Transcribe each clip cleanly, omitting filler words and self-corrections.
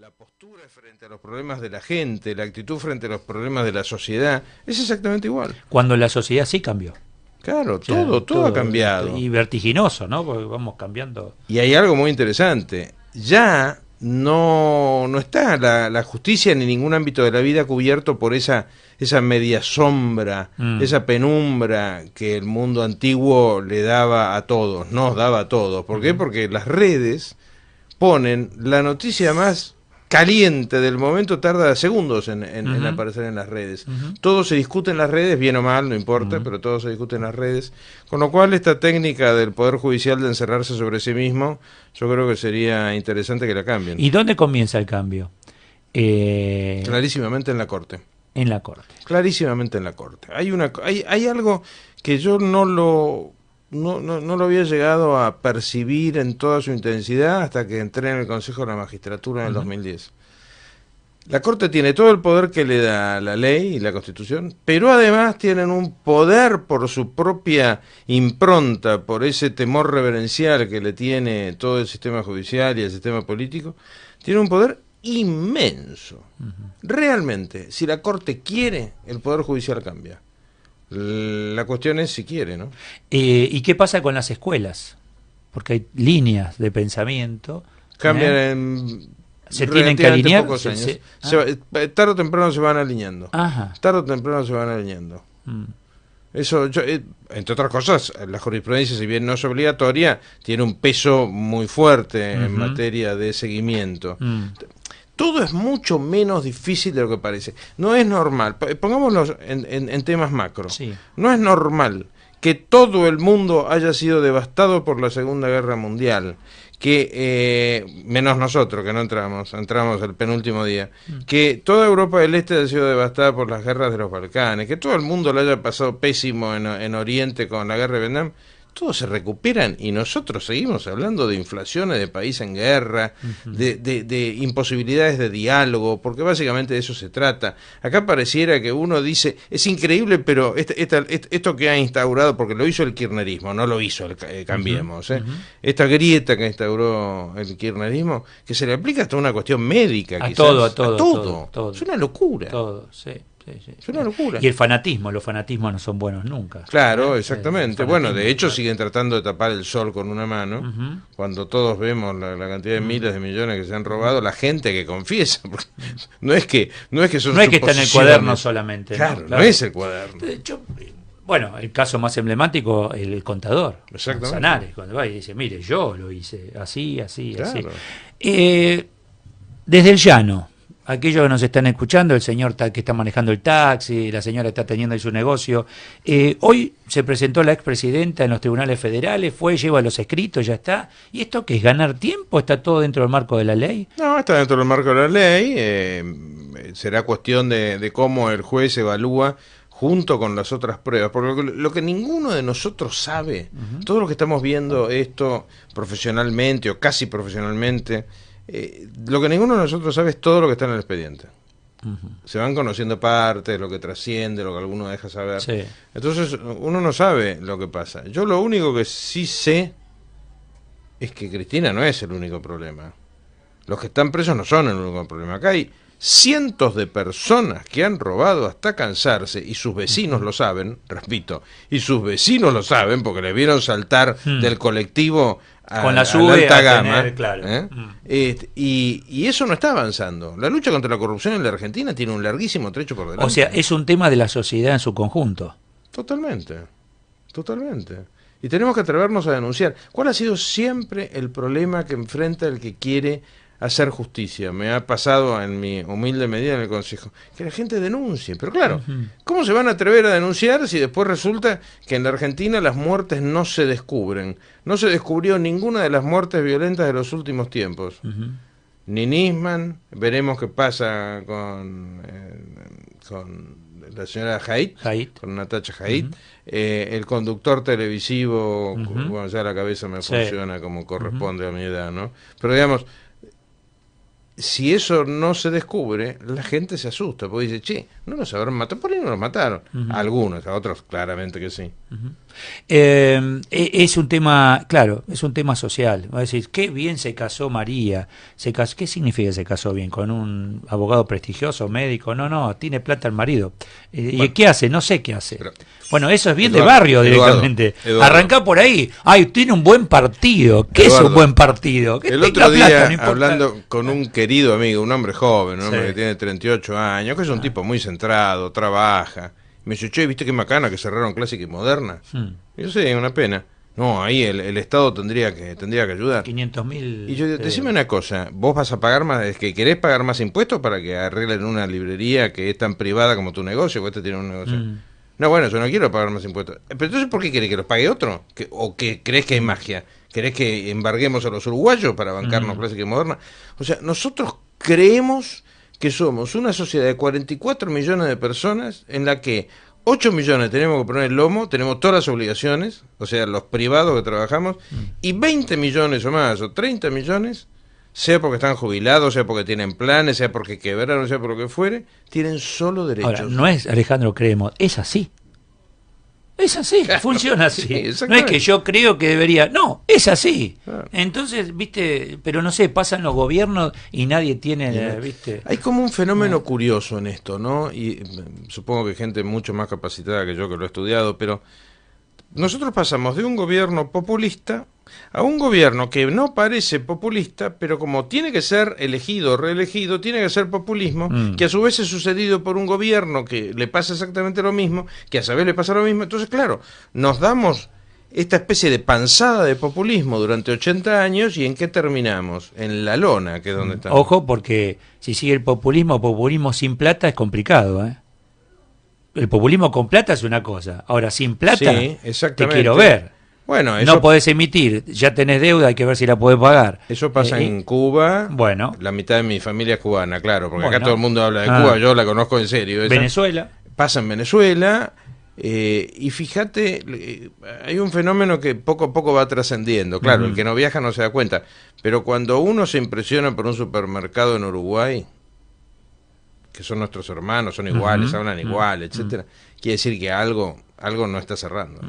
la postura frente a los problemas de la gente, la actitud frente a los problemas de la sociedad, es exactamente igual. Cuando la sociedad sí cambió. Claro, O sea, todo ha cambiado. Y vertiginoso, ¿no? Porque vamos cambiando. Y hay algo muy interesante. Ya no está la justicia en ningún ámbito de la vida cubierto por esa media sombra, esa penumbra que el mundo antiguo le daba a todos, nos daba a todos. ¿Por qué? Porque las redes ponen la noticia más caliente del momento, tarda segundos en aparecer en las redes. Todo se discute en las redes, bien o mal, no importa, pero todo se discute en las redes. Con lo cual, esta técnica del Poder Judicial de encerrarse sobre sí mismo, yo creo que sería interesante que la cambien. ¿Y dónde comienza el cambio? Clarísimamente en la Corte. En la Corte. Clarísimamente en la Corte. Hay algo que yo no lo había llegado a percibir en toda su intensidad hasta que entré en el Consejo de la Magistratura en el 2010. La Corte tiene todo el poder que le da la ley y la Constitución, pero además tienen un poder por su propia impronta, por ese temor reverencial que le tiene todo el sistema judicial y el sistema político, tiene un poder inmenso. Realmente, si la Corte quiere, el Poder Judicial cambia. La cuestión es si quiere, ¿no? ¿Y qué pasa con las escuelas? Porque hay líneas de pensamiento. Cambian en se tienen que alinear. Pocos años. Tarde o temprano se van alineando. Ajá. Tarde o temprano se van alineando. Eso, entre otras cosas, la jurisprudencia, si bien no es obligatoria, tiene un peso muy fuerte en materia de seguimiento. Todo es mucho menos difícil de lo que parece. No es normal, pongámoslo en temas macro, no es normal que todo el mundo haya sido devastado por la Segunda Guerra Mundial, que menos nosotros, que no entramos el penúltimo día, que toda Europa del Este haya sido devastada por las guerras de los Balcanes, que todo el mundo lo haya pasado pésimo en Oriente con la guerra de Vietnam. Todos se recuperan y nosotros seguimos hablando de inflaciones de país en guerra, de imposibilidades de diálogo, porque básicamente de eso se trata. Acá pareciera que uno dice, es increíble, pero esto que ha instaurado, porque lo hizo el kirchnerismo, no lo hizo el Cambiemos, esta grieta que instauró el kirchnerismo, que se le aplica hasta una cuestión médica, a quizás. todo. Es una locura. Todo, sí. Es una locura. Y el fanatismo, los fanatismos no son buenos nunca. Claro, exactamente. Bueno, de hecho siguen tratando de tapar el sol con una mano, cuando todos vemos la cantidad de miles de millones que se han robado, la gente que confiesa, porque no es que son que está en el cuaderno solamente. Claro, no es el cuaderno. De hecho, bueno, el caso más emblemático, el contador, Sanares, cuando va y dice, mire, yo lo hice así. Claro. Desde el llano, aquellos que nos están escuchando, el señor que está manejando el taxi, la señora que está teniendo ahí su negocio, hoy se presentó la expresidenta en los tribunales federales, lleva los escritos, ya está. ¿Y esto qué es? ¿Ganar tiempo? ¿Está todo dentro del marco de la ley? No, está dentro del marco de la ley. Será cuestión de cómo el juez evalúa junto con las otras pruebas, porque lo que ninguno de nosotros sabe, todos los que estamos viendo esto profesionalmente o casi profesionalmente, lo que ninguno de nosotros sabe es todo lo que está en el expediente. Se van conociendo partes, lo que trasciende, lo que alguno deja saber. Entonces uno no sabe lo que pasa. Yo lo único que sí sé es que Cristina no es el único problema. Los que están presos no son el único problema. Acá hay cientos de personas que han robado hasta cansarse y sus vecinos lo saben, repito, y sus vecinos lo saben porque le vieron saltar del colectivo con la alta gama, tener, claro. Y eso no está avanzando. La lucha contra la corrupción en la Argentina tiene un larguísimo trecho por delante. O sea, es un tema de la sociedad en su conjunto. Totalmente. Y tenemos que atrevernos a denunciar. ¿Cuál ha sido siempre el problema que enfrenta el que quiere hacer justicia? Me ha pasado en mi humilde medida en el Consejo, que la gente denuncie, pero claro, ¿cómo se van a atrever a denunciar si después resulta que en la Argentina las muertes no se descubren? No se descubrió ninguna de las muertes violentas de los últimos tiempos. Ni Nisman, veremos qué pasa con la señora Haidt, con Natacha Haidt, el conductor televisivo, bueno, ya la cabeza me funciona como corresponde a mi edad, ¿no? Pero digamos, si eso no se descubre, la gente se asusta, porque dice, che, no los habrán matado, por ahí no los mataron. Algunos, a otros claramente que sí. Es un tema, claro, es un tema social. Va a decir, qué bien se casó María. ¿Qué significa que se casó bien? ¿Con un abogado prestigioso, médico? No, tiene plata el marido. ¿Y bueno, qué hace? No sé qué hace. Pero, bueno, eso es bien Eduardo, de barrio directamente. Arrancá por ahí. Ay, tiene un buen partido. ¿Qué es un buen partido? Que el tenga otro día, plata, no hablando con un querido amigo, un hombre joven, un hombre Sí. que tiene 38 años, que es un tipo muy centrado, trabaja. Me dice, che, ¿viste qué macana que cerraron Clásica y Moderna? Y yo sé, una pena. No, ahí el Estado tendría que ayudar. 500.000. Y yo digo, decime una cosa, ¿vos vas a pagar más, es que querés pagar más impuestos para que arreglen una librería que es tan privada como tu negocio, que este tiene un negocio? No, bueno, yo no quiero pagar más impuestos. Pero entonces, ¿por qué querés que los pague otro? ¿O que crees que hay magia? ¿Querés que embarguemos a los uruguayos para bancarnos Clásica y Moderna? O sea, nosotros creemos que somos una sociedad de 44 millones de personas en la que 8 millones tenemos que poner el lomo, tenemos todas las obligaciones, o sea, los privados que trabajamos, y 20 millones o más, o 30 millones, sea porque están jubilados, sea porque tienen planes, sea porque quebraron, sea por lo que fuere, tienen solo derechos. Ahora, no es, Alejandro, creemos, es así. Es así, Claro, funciona así. Sí, no es que yo creo que debería, no, es así. Claro. Entonces, viste, pero no sé, pasan los gobiernos y nadie tiene, viste. Hay como un fenómeno curioso en esto, ¿no? Y supongo que hay gente mucho más capacitada que yo que lo ha estudiado, pero nosotros pasamos de un gobierno populista a un gobierno que no parece populista, pero como tiene que ser elegido o reelegido, tiene que ser populismo, que a su vez es sucedido por un gobierno que le pasa exactamente lo mismo, que a su vez le pasa lo mismo. Entonces, claro, nos damos esta especie de panzada de populismo durante 80 años, ¿y en qué terminamos? En la lona, que es donde estamos. Ojo, porque si sigue el populismo sin plata es complicado, ¿eh? El populismo con plata es una cosa, ahora sin plata Sí, te quiero ver. Bueno, eso, No podés emitir, ya tenés deuda, hay que ver si la podés pagar. eso pasa en Cuba. Bueno. La mitad de mi familia es cubana, claro, porque Bueno. acá todo el mundo habla de Cuba, yo la conozco en serio. Esa. Venezuela. Pasa en Venezuela, y fíjate, hay un fenómeno que poco a poco va trascendiendo. Claro, el que no viaja no se da cuenta, pero cuando uno se impresiona por un supermercado en Uruguay, que son nuestros hermanos, son iguales, hablan igual, etcétera, quiere decir que algo no está cerrando.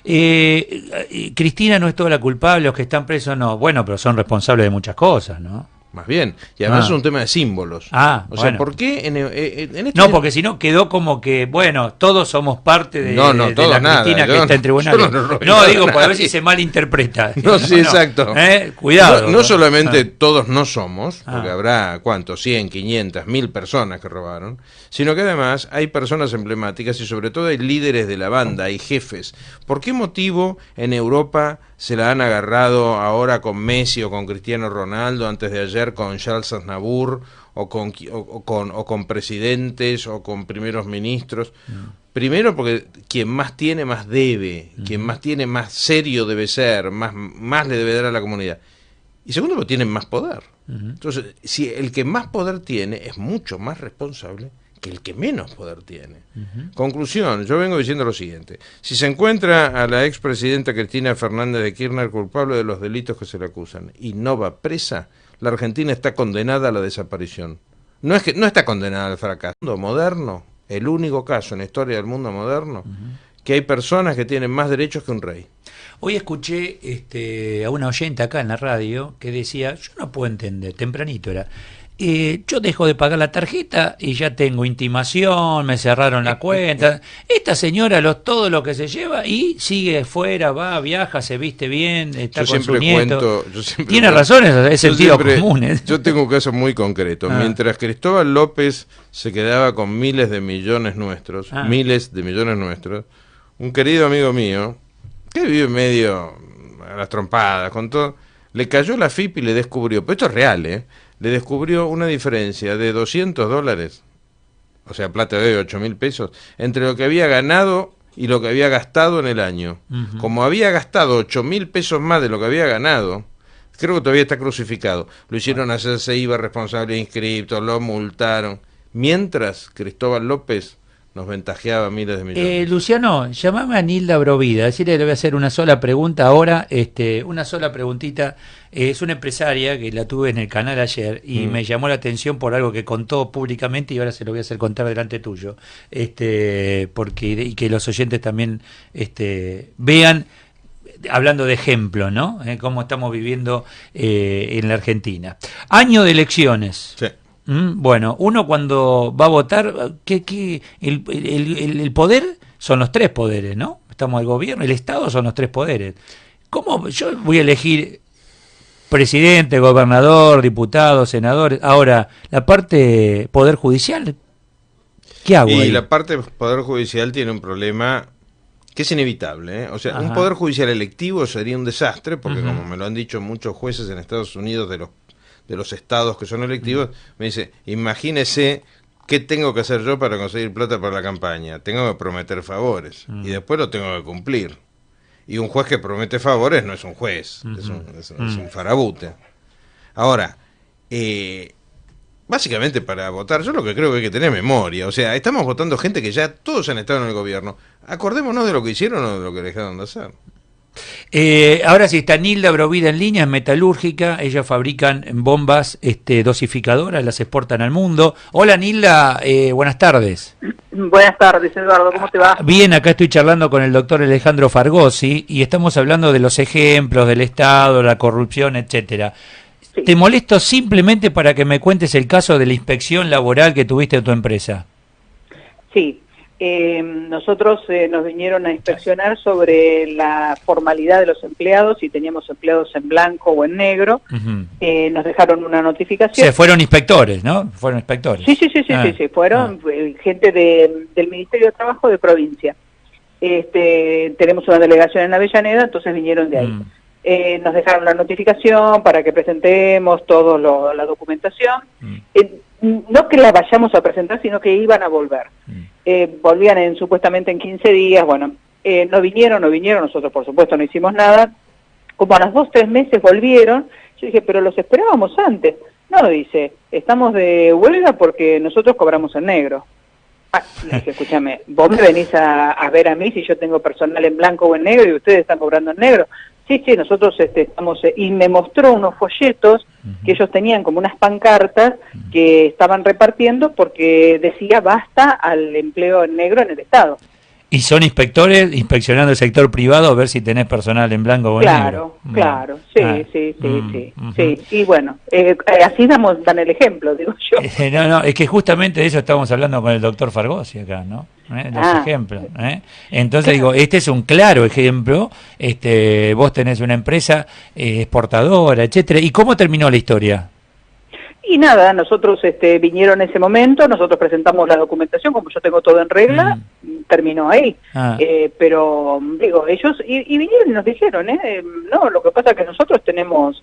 Cristina no es toda la culpable, los que están presos no. Bueno, pero son responsables de muchas cosas, ¿no? Más bien, y además es un tema de símbolos. O sea, ¿por qué en este... No, porque si no quedó como que, bueno, todos somos parte de, todos de la nada. Cristina que está en tribunales. No, digo, por a ver si se malinterpreta. No, sí, exacto. Cuidado. No solamente todos no somos, porque habrá, ¿cuántos? 100, 500, 1000 personas que robaron, sino que además hay personas emblemáticas y sobre todo hay líderes de la banda, hay jefes. ¿Por qué motivo en Europa se la han agarrado ahora con Messi o con Cristiano Ronaldo, antes de ayer con Charles Aznavour o con presidentes o con primeros ministros? Primero porque quien más tiene más debe, quien más tiene más serio debe ser, más le debe dar a la comunidad. Y segundo porque tienen más poder. Entonces, si el que más poder tiene es mucho más responsable que el que menos poder tiene. Conclusión, yo vengo diciendo lo siguiente: si se encuentra a la expresidenta Cristina Fernández de Kirchner culpable de los delitos que se le acusan y no va presa, la Argentina está condenada a la desaparición. No está condenada al fracaso. El mundo moderno, el único caso en la historia del mundo moderno, que hay personas que tienen más derechos que un rey. Hoy escuché a una oyente acá en la radio que decía, yo no puedo entender, tempranito era, yo dejo de pagar la tarjeta y ya tengo intimación, me cerraron la cuenta. Esta señora todo lo que se lleva y sigue fuera, va, viaja, se viste bien, está con su nieto. Tiene razón, es sentido común. Yo tengo un caso muy concreto. Mientras Cristóbal López se quedaba con miles de millones nuestros, un querido amigo mío, que vive medio a las trompadas, con todo, le cayó la FIP y le descubrió, pero esto es real, le descubrió una diferencia de $200, o sea, plata de 8.000 pesos, entre lo que había ganado y lo que había gastado en el año. Como había gastado 8.000 pesos más de lo que había ganado, creo que todavía está crucificado. Lo hicieron hacerse IVA responsable de inscriptos, lo multaron. Mientras Cristóbal López nos ventajeaba miles de millones. Luciano, llamame a Nilda Brovida, decirle que le voy a hacer una sola pregunta ahora, una sola preguntita. Es una empresaria que la tuve en el canal ayer y me llamó la atención por algo que contó públicamente y ahora se lo voy a hacer contar delante tuyo, porque y que los oyentes también vean, hablando de ejemplo, ¿no? Cómo estamos viviendo en la Argentina. Año de elecciones. Sí. Bueno, uno cuando va a votar, el poder son los tres poderes, ¿no? Estamos el gobierno, el Estado son los tres poderes. ¿Cómo yo voy a elegir presidente, gobernador, diputado, senador? Ahora, la parte poder judicial, ¿qué hago ahí? Y la parte poder judicial tiene un problema que es inevitable, ¿eh? O sea, un poder judicial electivo sería un desastre, porque como me lo han dicho muchos jueces en Estados Unidos de los estados que son electivos, me dice, imagínese qué tengo que hacer yo para conseguir plata para la campaña. Tengo que prometer favores y después lo tengo que cumplir. Y un juez que promete favores no es un juez, es un farabute. Ahora, básicamente para votar, yo lo que creo que hay que tener memoria. O sea, estamos votando gente que ya todos han estado en el gobierno. Acordémonos de lo que hicieron o de lo que dejaron de hacer. Ahora sí está Nilda Brovida en línea, es metalúrgica, ellas fabrican bombas dosificadoras, las exportan al mundo. Hola Nilda, buenas tardes. Buenas tardes, Eduardo, ¿cómo te va? Bien, acá estoy charlando con el doctor Alejandro Fargosi y estamos hablando de los ejemplos del Estado, la corrupción, etcétera. Sí. Te molesto simplemente para que me cuentes el caso de la inspección laboral que tuviste en tu empresa. Sí. Nosotros nos vinieron a inspeccionar sobre la formalidad de los empleados, si teníamos empleados en blanco o en negro. Nos dejaron una notificación. Se fueron inspectores, ¿no? Fueron inspectores. Sí, fueron gente del Ministerio de Trabajo de provincia. Tenemos una delegación en Avellaneda, entonces vinieron de ahí. Nos dejaron la notificación para que presentemos toda la documentación. No que la vayamos a presentar, sino que iban a volver. Volvían supuestamente en 15 días, bueno, no vinieron, nosotros por supuesto no hicimos nada. Como a los 2-3 meses volvieron, yo dije, pero los esperábamos antes. No, dice, estamos de huelga porque nosotros cobramos en negro. Le dije, escúchame, vos me venís a ver a mí si yo tengo personal en blanco o en negro y ustedes están cobrando en negro. Sí, nosotros estamos... y me mostró unos folletos que ellos tenían como unas pancartas que estaban repartiendo porque decía basta al empleo en negro en el Estado. ¿Y son inspectores inspeccionando el sector privado a ver si tenés personal en blanco o en negro? Claro, sí. Y bueno, así dan el ejemplo, digo yo. No, es que justamente de eso estamos hablando con el doctor Fargosi acá, ¿no? Los ejemplos. Entonces digo, este es un claro ejemplo. Vos tenés una empresa exportadora, etcétera. ¿Y cómo terminó la historia? Y nada, nosotros vinieron en ese momento, nosotros presentamos la documentación, como yo tengo todo en regla, terminó ahí. Pero, digo, ellos, y vinieron y nos dijeron, no, lo que pasa es que nosotros tenemos,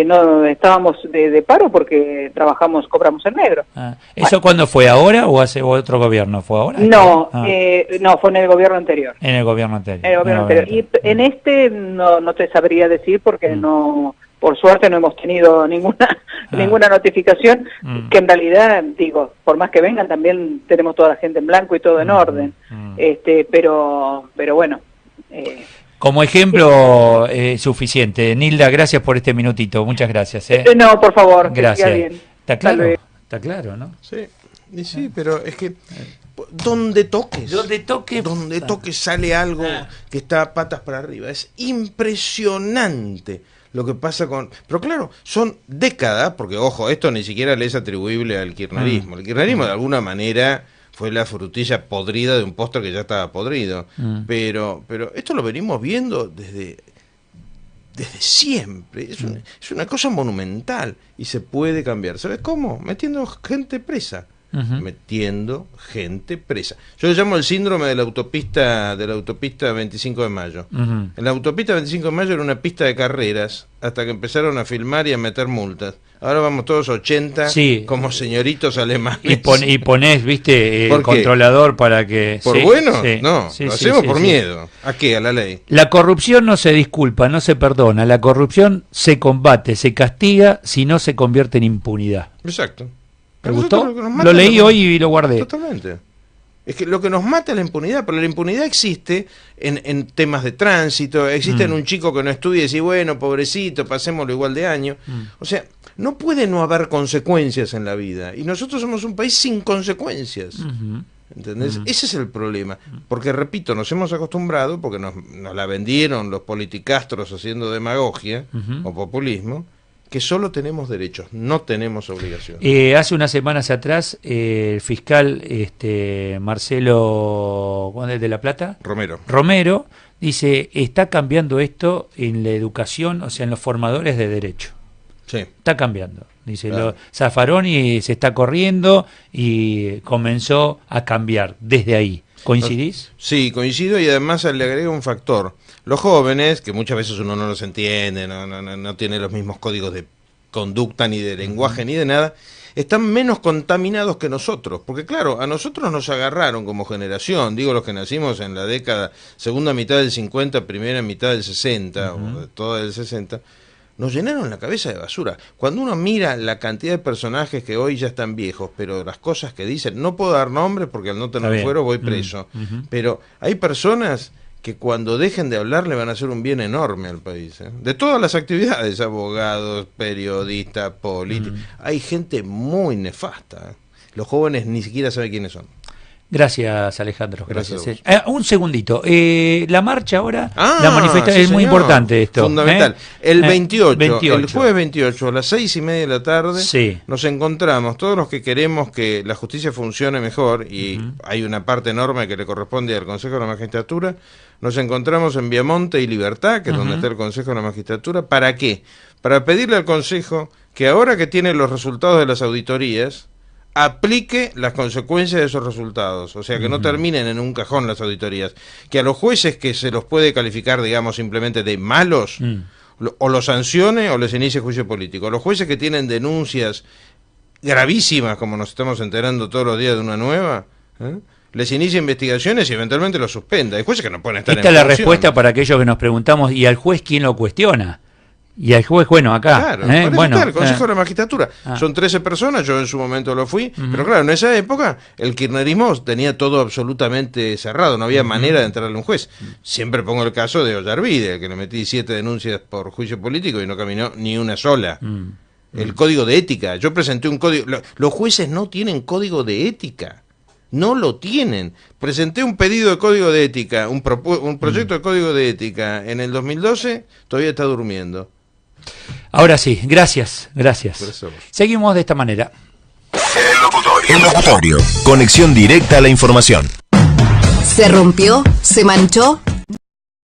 no estábamos de paro porque cobramos en negro. ¿Eso cuándo fue? ¿Ahora o hace otro gobierno? ¿Fue ahora? No, no, fue en el gobierno anterior. En el gobierno anterior. En el gobierno anterior. Y en no te sabría decir porque no... Por suerte no hemos tenido ninguna notificación, que en realidad, digo, por más que vengan, también tenemos toda la gente en blanco y todo en orden. Pero bueno. Como ejemplo suficiente. Nilda, gracias por este minutito. Muchas gracias. No, por favor. Gracias. Que siga bien. Está claro, ¿no? Sí, pero es que donde toques sale algo que está patas para arriba. Es impresionante lo que pasa con... Pero claro, son décadas, porque ojo, esto ni siquiera le es atribuible al kirchnerismo. El kirchnerismo de alguna manera fue la frutilla podrida de un postre que ya estaba podrido. Pero esto lo venimos viendo desde siempre. Es una cosa monumental y se puede cambiar. ¿Sabes cómo? Metiendo gente presa. Metiendo gente presa. Yo le llamo el síndrome de la autopista 25 de Mayo. En la autopista 25 de Mayo era una pista de carreras hasta que empezaron a filmar y a meter multas. Ahora vamos todos 80 como señoritos alemanes. Y ponés, viste, el controlador para que... ¿Por bueno? No, lo hacemos por miedo. ¿A qué? A la ley. La corrupción no se disculpa, no se perdona. La corrupción se combate, se castiga si no se convierte en impunidad. Exacto. ¿Te gustó? Lo leí hoy y lo guardé. Totalmente. Es que lo que nos mata es la impunidad, pero la impunidad existe en temas de tránsito, existe en un chico que no estudia y dice, bueno, pobrecito, pasémoslo igual de año. O sea, no puede no haber consecuencias en la vida. Y nosotros somos un país sin consecuencias. ¿Entendés? Ese es el problema. Porque, repito, nos hemos acostumbrado, porque nos la vendieron los politicastros haciendo demagogia o populismo, que solo tenemos derechos, no tenemos obligaciones. Hace unas semanas atrás, el fiscal Marcelo de la Plata Romero dice, está cambiando esto en la educación, o sea, en los formadores de derecho. Sí. Está cambiando. Dice, Claro. Zaffaroni se está corriendo y comenzó a cambiar desde ahí. ¿Coincidís? Sí, coincido, y además le agrego un factor. Los jóvenes, que muchas veces uno no los entiende, no tiene los mismos códigos de conducta, ni de lenguaje, ni de nada, están menos contaminados que nosotros. Porque claro, a nosotros nos agarraron como generación, digo los que nacimos en la década, segunda mitad del 50, primera mitad del 60, o de toda del 60, nos llenaron la cabeza de basura. Cuando uno mira la cantidad de personajes que hoy ya están viejos, pero las cosas que dicen, no puedo dar nombres porque al no tener fuero voy preso, pero hay personas que cuando dejen de hablar le van a hacer un bien enorme al país, ¿eh? De todas las actividades, abogados, periodistas, políticos, hay gente muy nefasta, ¿eh? Los jóvenes ni siquiera saben quiénes son. Gracias, Alejandro. Gracias. Un segundito. La marcha ahora, la manifestación, sí, es muy señor. Importante esto. Fundamental. El 28, el 28. jueves 28, a las 6:30 de la tarde, Sí. nos encontramos, todos los que queremos que la justicia funcione mejor, y hay una parte enorme que le corresponde al Consejo de la Magistratura, nos encontramos en Viamonte y Libertad, que es donde está el Consejo de la Magistratura. ¿Para qué? Para pedirle al Consejo que ahora que tiene los resultados de las auditorías, aplique las consecuencias de esos resultados, o sea, que no terminen en un cajón las auditorías, que a los jueces que se los puede calificar, digamos, simplemente de malos, o los sancione o les inicie juicio político. A los jueces que tienen denuncias gravísimas, como nos estamos enterando todos los días de una nueva, les inicie investigaciones y eventualmente los suspenda. Hay jueces que no pueden estar Esta en es la función. respuesta para aquellos que nos preguntamos, ¿y al juez quién lo cuestiona? Y al juez, bueno, acá. Claro, por eso bueno, está el Consejo de la Magistratura. Son 13 personas, yo en su momento lo fui, pero claro, en esa época el kirchnerismo tenía todo absolutamente cerrado, no había manera de entrarle a un juez. Siempre pongo el caso de Ollarvide, que le metí 7 denuncias por juicio político y no caminó ni una sola. El código de ética, yo presenté un código, los jueces no tienen código de ética. No lo tienen. Presenté un pedido de código de ética, un proyecto de código de ética en el 2012, todavía está durmiendo. Ahora sí, gracias. Seguimos de esta manera. El locutorio. Conexión directa a la información. ¿Se rompió? ¿Se manchó?